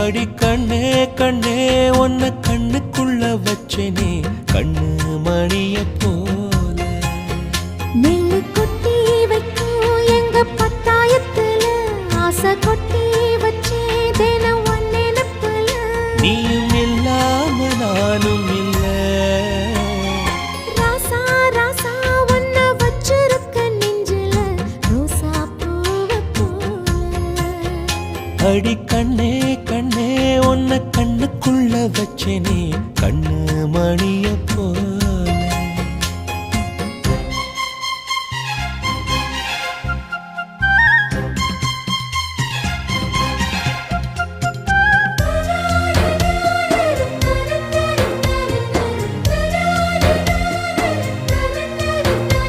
அடி கண்ணே கண்ணே உன்னை கண்ணுக்குள்ள வச்சனே கண்ணு மணிய போல நெல்லு கொட்டி வைக்கும் எங்க பத்தாயத்துல ஆசை கொட்டி வச்சே தினம் ஒன்னெனப்புல நீயும் இல்லாம நானும் இல்ல ராசா ராசா ஒன்ன வச்சிருக்க நெஞ்சில ரோசா பூவ போல அடி கண்ணே கண்ணே உன்னை கண்ணுக்குள்ள வச்சனே கண்ணு மணிய போல